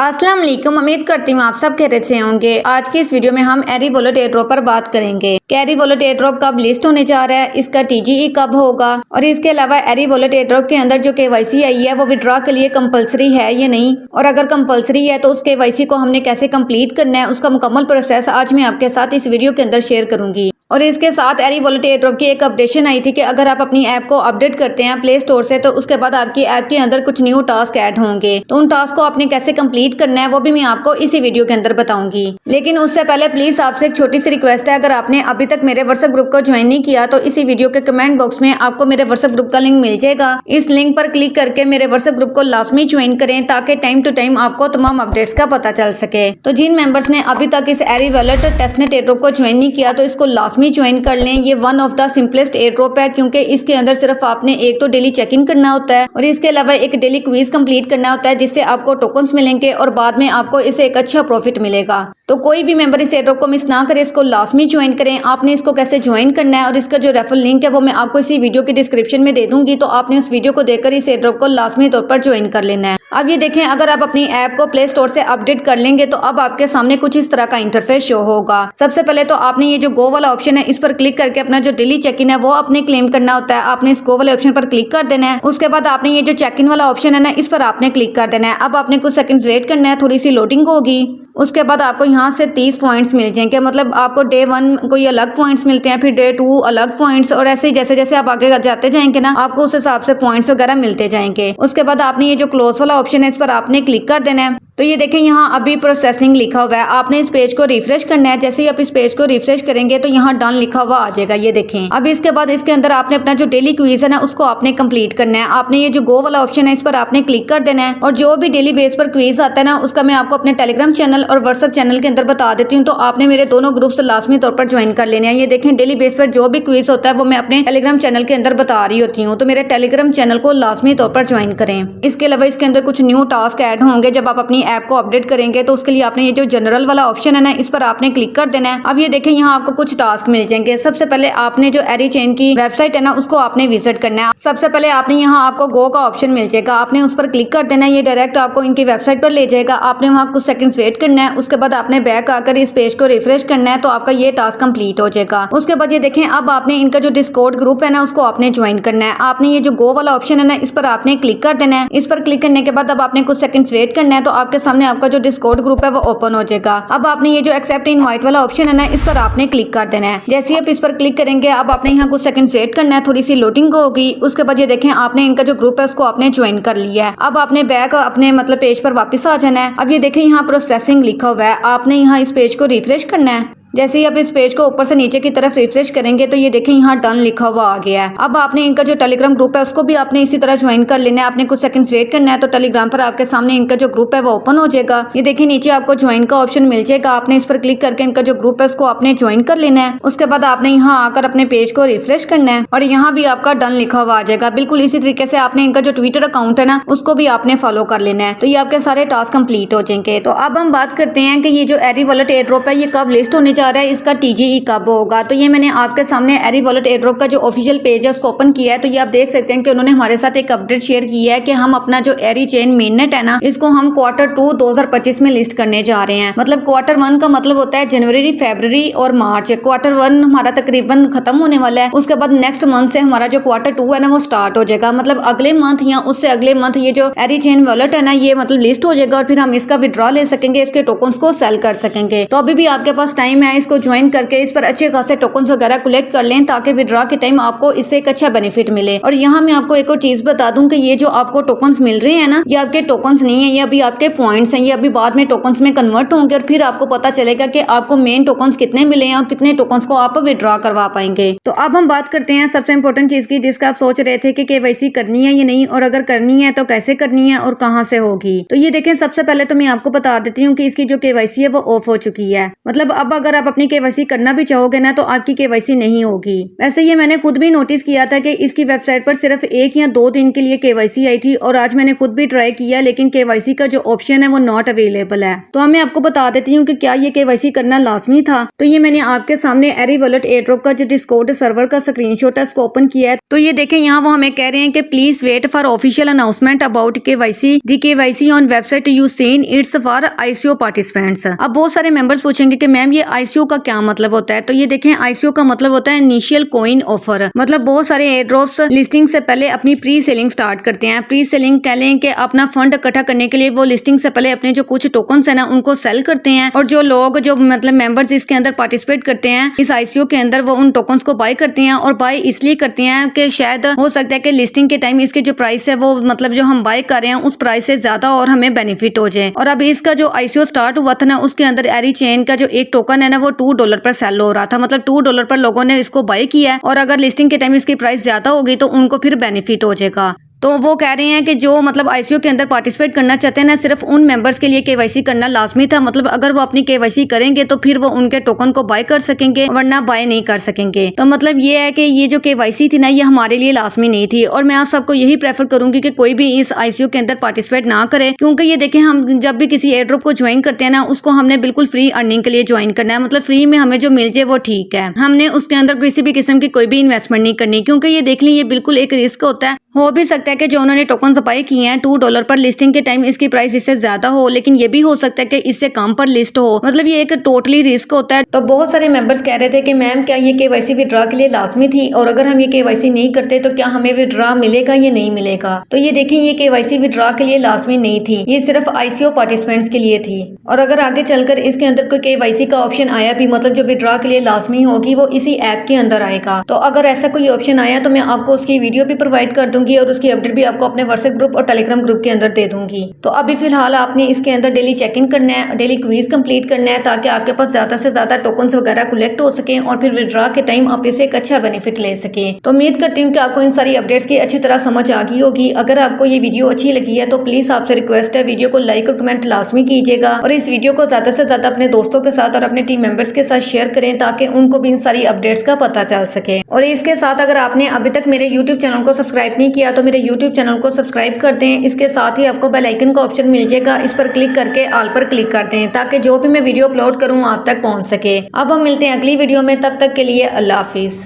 अस्सलाम वालेकुम। उम्मीद करती हूँ आप सब खैरियत से होंगे। आज की इस वीडियो में हम एरी वॉलेट एयरड्रॉप पर बात करेंगे कि एरी वॉलेट एयरड्रॉप कब लिस्ट होने जा रहा है, इसका टीजीई कब होगा और इसके अलावा एरी वॉलेट एयरड्रॉप के अंदर जो केवाईसी आई है वो विड्रॉ के लिए कंपलसरी है या नहीं, और अगर कंपलसरी है तो उस केवाईसी को हमने कैसे कंप्लीट करना है, उसका मुकम्मल प्रोसेस आज मैं आपके साथ इस वीडियो के अंदर शेयर करूंगी। और इसके साथ एरी वॉलेट एयरड्रॉप की एक अपडेशन आई थी कि अगर आप अपनी ऐप को अपडेट करते हैं प्ले स्टोर से तो उसके बाद आपकी ऐप के अंदर कुछ न्यू टास्क ऐड होंगे, तो उन टास्क को आपने कैसे कंप्लीट करना है वो भी मैं आपको इसी वीडियो के अंदर बताऊंगी। लेकिन उससे पहले प्लीज आपसे एक छोटी सी रिक्वेस्ट है, अगर आपने अभी तक मेरे व्हाट्सएप ग्रुप को ज्वाइन नहीं किया तो इसी वीडियो के कमेंट बॉक्स में आपको मेरे व्हाट्सएप ग्रुप का लिंक मिल जाएगा। इस लिंक पर क्लिक करके मेरे व्हाट्सएप ग्रुप को लाजमी ज्वाइन करें ताकि टाइम टू टाइम आपको तमाम अपडेट्स का पता चल सके। तो जिन मेंबर्स ने अभी तक इस एरी वॉलेट टेस्टनेट एयरड्रॉप को ज्वाइन नहीं किया तो इसको लाजमी ज्वाइन कर लें। ये one of the simplest airdrop है क्योंकि इसके अंदर सिर्फ आपने एक तो डेली चेक इन करना होता है और इसके अलावा एक डेली क्विज कंप्लीट करना होता है जिससे आपको टोकन्स मिलेंगे और बाद में आपको इससे एक अच्छा प्रॉफिट मिलेगा। तो कोई भी मेंबर इस एयरड्रॉप को मिस ना करे, इसको लाजमी ज्वाइन करें। आपने इसको कैसे ज्वाइन करना है और इसका जो रेफरल लिंक है वो मैं आपको इसी वीडियो के डिस्क्रिप्शन में दे दूंगी, तो आपने उस वीडियो को देखकर इस एयरड्रॉप को लाजमी तौर पर ज्वाइन कर लेना है। अब ये देखें, अगर आप अपनी ऐप को प्ले स्टोर से अपडेट कर लेंगे तो अब आपके सामने कुछ इस तरह का इंटरफेस शो होगा। सबसे पहले तो आपने ये जो गो वाला ऑप्शन है इस पर क्लिक करके अपना जो डेली चेक इन है वो अपने क्लेम करना होता है। आपने इस गो वाले ऑप्शन पर क्लिक कर देना है। उसके बाद आपने ये जो चेक इन वाला ऑप्शन है ना इस पर आपने क्लिक कर देना है। अब आपने कुछ सेकंड्स वेट करना है, थोड़ी सी लोडिंग होगी। उसके बाद आपको यहाँ से 30 पॉइंट्स मिल जाएंगे, मतलब आपको डे 1 कोई अलग पॉइंट्स मिलते हैं, फिर डे 2 अलग पॉइंट्स, और ऐसे जैसे जैसे आप आगे जाते जाएंगे ना आपको उस हिसाब से पॉइंट्स वगैरह मिलते जाएंगे। उसके बाद आपने ये जो क्लोज वाला ऑप्शन है इस पर आपने क्लिक कर देना है। तो ये देखें यहाँ अभी प्रोसेसिंग लिखा हुआ है। आपने इस पेज को रिफ्रेश करना है। जैसे ही आप इस पेज को रिफ्रेश करेंगे तो यहाँ डन लिखा हुआ आ जाएगा। ये देखें, अब इसके बाद इसके अंदर आपने अपना जो डेली क्विज है ना उसको आपने कंप्लीट करना है। आपने ये जो गो वाला ऑप्शन है इस पर आपने क्लिक कर देना है और जो भी डेली बेस पर क्विज आता है ना उसका मैं आपको अपने टेलीग्राम चैनल और व्हाट्सएप चैनल के अंदर बता देती हूँ। तो आपने मेरे दोनों ग्रुप्स लाजमी तौर पर ज्वाइन कर लेने हैं। ये देखें, डेली बेस पर जो भी क्विज होता है वो मैं अपने टेलीग्राम चैनल के अंदर बता रही होती हूँ, तो मेरे टेलीग्राम चैनल को लाजमी तौर पर ज्वाइन करें। इसके अलावा इसके अंदर कुछ न्यू टास्क ऐड होंगे जब आप अपनी ऐप को अपडेट करेंगे, तो उसके लिए आपने ये जो जनरल वाला ऑप्शन है ना इस पर आपने क्लिक कर देना है। अब ये देखें, यहाँ आपको कुछ टास्क मिल जाएंगे। सबसे पहले आपने जो एरी चेन की वेबसाइट है ना उसको आपने विजिट करना है। सबसे पहले आपने यहाँ आपको गो का ऑप्शन मिल जाएगा, आपने उस पर क्लिक कर देना है। ये डायरेक्ट आपको इनकी वेबसाइट पर ले जाएगा। आपने वहाँ कुछ सेकंड्स वेट करना है। उसके बाद आपने बैक आकर इस पेज को रिफ्रेश करना है तो आपका ये टास्क कंप्लीट हो जाएगा। उसके बाद ये देखें, अब आपने इनका जो डिस्कॉर्ड ग्रुप है ना उसको आपने ज्वाइन करना है। आपने ये जो गो वाला ऑप्शन है ना इस पर आपने क्लिक कर देना है। इस पर क्लिक करने के बाद अब आपने कुछ सेकंड्स वेट करना है तो आपके सामने आपका जो डिस्कॉर्ड ग्रुप है वो ओपन हो जाएगा। अब आपने ये जो एक्सेप्ट इनवाइट वाला ऑप्शन है ना इस पर आपने क्लिक कर देना है। जैसे ही आप इस पर क्लिक करेंगे अब आपने यहाँ कुछ सेकंड्स वेट करना है, थोड़ी सी लोडिंग होगी। उसके बाद ये देखें, आपने इनका जो ग्रुप है उसको आपने ज्वाइन कर लिया है। अब आपने बैक अपने मतलब पेज पर वापस आ जाना है। अब ये देखें, यहाँ प्रोसेसिंग लिखा हुआ है। आपने यहाँ इस पेज को रिफ्रेश करना है। जैसे ही आप इस पेज को ऊपर से नीचे की तरफ रिफ्रेश करेंगे तो ये देखें यहाँ डन लिखा हुआ आ गया है। अब आपने इनका जो टेलीग्राम ग्रुप है उसको भी आपने इसी तरह ज्वाइन कर लेना है। आपने कुछ सेकंड्स वेट करना है तो टेलीग्राम पर आपके सामने इनका जो ग्रुप है वो ओपन हो जाएगा। ये देखिए नीचे आपको ज्वाइन का ऑप्शन मिल जाएगा। आपने इस पर क्लिक करके इनका जो ग्रुप है उसको आपने ज्वाइन कर लेना है। उसके बाद आपने यहाँ आकर अपने पेज को रिफ्रेश करना है और यहाँ भी आपका डन लिखा हुआ आ जाएगा। बिल्कुल इसी तरीके से आपने इनका जो ट्विटर अकाउंट है ना उसको भी आपने फॉलो कर लेना है। तो ये आपके सारे टास्क कंप्लीट हो जाएंगे। तो अब हम बात करते हैं कि ये जो एरी वॉलेट एयरड्रॉप है ये कब लिस्ट होने जा रहा है, इसका टीजीई कब होगा। तो ये मैंने आपके सामने एरी वॉलेट एयरड्रॉप का जो ऑफिशियल पेज है उसको ओपन किया है। तो ये आप देख सकते हैं कि उन्होंने हमारे साथ एक अपडेट शेयर की है कि हम अपना जो एरी चेन मेननेट है ना इसको हम Q2 2025 में लिस्ट करने जा रहे हैं। मतलब Q1 का मतलब होता है जनवरी, फरवरी और मार्च। Q1 हमारा तकरीबन खत्म होने वाला है। उसके बाद नेक्स्ट मंथ से हमारा जो Q2 है ना वो स्टार्ट हो जाएगा। मतलब अगले मंथ या उससे अगले मंथ ये जो एरी चेन वॉलेट है ना ये मतलब लिस्ट हो जाएगा और फिर हम इसका विड्रॉ ले सकेंगे, इसके टोकन्स को सेल कर सकेंगे। तो अभी भी आपके पास टाइम है, इसको ज्वाइन करके इस पर अच्छे खासे टोकन्स वगैरह कलेक्ट कर लें ताकि विड्रॉ के टाइम आपको इससे एक अच्छा बेनिफिट मिले। और यहाँ मैं आपको एक और चीज बता दूं कि ये जो आपको टोकन्स मिल रहे हैं ना ये आपके टोकन्स नहीं है, ये अभी आपके पॉइंट्स हैं। ये अभी बाद में टोकन्स में कन्वर्ट होंगे और फिर आपको पता चलेगा कि आपको मेन टोकन्स कितने मिले हैं और कितने टोकन्स को आप विड्रॉ करवा पाएंगे। तो अब हम बात करते हैं सबसे इंपॉर्टेंट चीज की जिसका आप सोच रहे थे कि केवाईसी करनी है या नहीं, और अगर करनी है तो कैसे करनी है और कहाँ से होगी। तो ये देखें, सबसे पहले तो मैं आपको बता देती हूँ कि इसकी जो केवाईसी है वो ऑफ हो चुकी है। मतलब अब अगर आप अपनी केवाईसी करना भी चाहोगे ना तो आपकी केवाईसी नहीं होगी। वैसे ये मैंने खुद भी नोटिस किया था कि इसकी वेबसाइट पर सिर्फ 1 या 2 दिन के लिए केवाईसी आई थी और आज मैंने खुद भी ट्राई किया, लेकिन केवाईसी का जो ऑप्शन है वो नॉट अवेलेबल है। तो मैं आपको बता देती हूँ कि क्या ये केवाईसी करना लाजमी था। तो ये मैंने आपके सामने एरी वॉलेट एयर ड्रॉप का जो डिस्कॉर्ड सर्वर का स्क्रीनशॉट है इसको ओपन किया है। तो ये देखें यहाँ वो हमें कह रहे हैं कि please wait for official announcement about KYC the KYC on website you seen it's for ICO participants. अब बहुत सारे मेंबर्स पूछेंगे कि मैम ये आईसीओ का क्या मतलब होता है। तो ये देखें आईसीओ का मतलब होता है इनिशियल कॉइन ऑफर। मतलब बहुत सारे एयर ड्रॉप्स लिस्टिंग से पहले अपनी प्री सेलिंग स्टार्ट करते हैं। प्री सेलिंग कह लें कि अपना फंड इकट्ठा करने के लिए वो लिस्टिंग से पहले अपने जो कुछ टोकन्स है ना उनको सेल करते हैं और जो लोग जो मतलब मेंबर्स इसके अंदर पार्टिसिपेट करते हैं इस आईसीओ के अंदर वो उन टोकन्स को बाय करते हैं और बाय इसलिए करते हैं कि शायद हो सकता है कि लिस्टिंग के टाइम इसके जो प्राइस है वो मतलब जो हम बाय कर रहे हैं उस प्राइस से ज्यादा और हमें बेनिफिट हो जाए। और अब इसका जो आईसीओ स्टार्ट हुआ था ना उसके अंदर एरी चेन का जो एक टोकन है ना वो $2 पर सेल हो रहा था। मतलब $2 पर लोगों ने इसको बाय किया है और अगर लिस्टिंग के टाइम इसकी प्राइस ज्यादा होगी तो उनको फिर बेनिफिट हो जाएगा। तो वो कह रहे हैं कि जो मतलब आईसीओ के अंदर पार्टिसिपेट करना चाहते हैं ना सिर्फ उन मेंबर्स के लिए केवाईसी करना लाजमी था। मतलब अगर वो अपनी केवाईसी करेंगे तो फिर वो उनके टोकन को बाय कर सकेंगे वरना बाय नहीं कर सकेंगे। तो मतलब ये है कि ये जो केवाईसी थी ना ये हमारे लिए लाजमी नहीं थी और मैं आप सबको यही प्रेफर करूंगी कि कोई भी इस आईसीओ के अंदर पार्टिसिपेट ना करे, क्योंकि ये देखें हम जब भी किसी एयर ड्रॉप को ज्वाइन करते हैं ना उसको हमने बिल्कुल फ्री अर्निंग के लिए ज्वाइन करना है। मतलब फ्री में हमें जो मिल जाए वो ठीक है, हमने उसके अंदर किसी भी किस्म की कोई भी इन्वेस्टमेंट नहीं करनी, क्योंकि ये देख लें ये बिल्कुल एक रिस्क होता है। हो भी सकता है कि जो उन्होंने टोकन बाय किए हैं $2 पर लिस्टिंग के टाइम इसकी प्राइस इससे ज्यादा हो, लेकिन ये भी हो सकता है कि इससे कम पर लिस्ट हो। मतलब ये एक टोटली रिस्क होता है। तो बहुत सारे मेंबर्स कह रहे थे कि मैम क्या ये केवाईसी विड्रॉ के लिए लाजमी थी और अगर हम ये केवाईसी नहीं करते तो क्या हमें विड्रॉ मिलेगा या नहीं मिलेगा। तो ये देखें ये केवाईसी विड्रॉ के लिए लाजमी नहीं थी, ये सिर्फ आईसीओ पार्टिसिपेंट्स के लिए थी। और अगर आगे चलकर इसके अंदर कोई केवाईसी का ऑप्शन आया भी मतलब जो विड्रॉ के लिए लाजमी होगी वो इसी ऐप के अंदर आएगा। तो अगर ऐसा कोई ऑप्शन आया तो मैं आपको उसकी वीडियो भी प्रोवाइड कर दूंगी और उसकी अपडेट भी आपको अपने व्हाट्सएप ग्रुप और टेलीग्राम ग्रुप के अंदर दे दूंगी। तो अभी फिलहाल आपने इसके अंदर डेली चेक इन करना है, डेली क्विज कंप्लीट करना है ताकि आपके पास ज्यादा से ज्यादा टोकन्स वगैरह कलेक्ट हो सके और फिर विड्रॉ के टाइम आप इसे एक अच्छा बेनिफिट ले सके। तो उम्मीद करती हूँ कि आपको इन सारी अपडेट्स की अच्छी तरह समझ आ गई होगी। अगर आपको ये वीडियो अच्छी लगी है तो प्लीज आपसे रिक्वेस्ट है वीडियो को लाइक और कमेंट लाजमी कीजिएगा और इस वीडियो को ज्यादा से ज्यादा अपने दोस्तों के साथ और अपने टीम मेंबर्स के साथ शेयर करें ताकि उनको भी इन सारी अपडेट्स का पता चल सके। और इसके साथ अगर आपने अभी तक मेरे यूट्यूब चैनल को सब्सक्राइब नहीं किया तो मेरे यूट्यूब चैनल को सब्सक्राइब कर दें। इसके साथ ही आपको बेल आइकन का ऑप्शन मिल जाएगा, इस पर क्लिक करके ऑल पर क्लिक कर दें ताकि जो भी मैं वीडियो अपलोड करूं आप तक पहुंच सके। अब हम मिलते हैं अगली वीडियो में, तब तक के लिए अल्लाह हाफिज।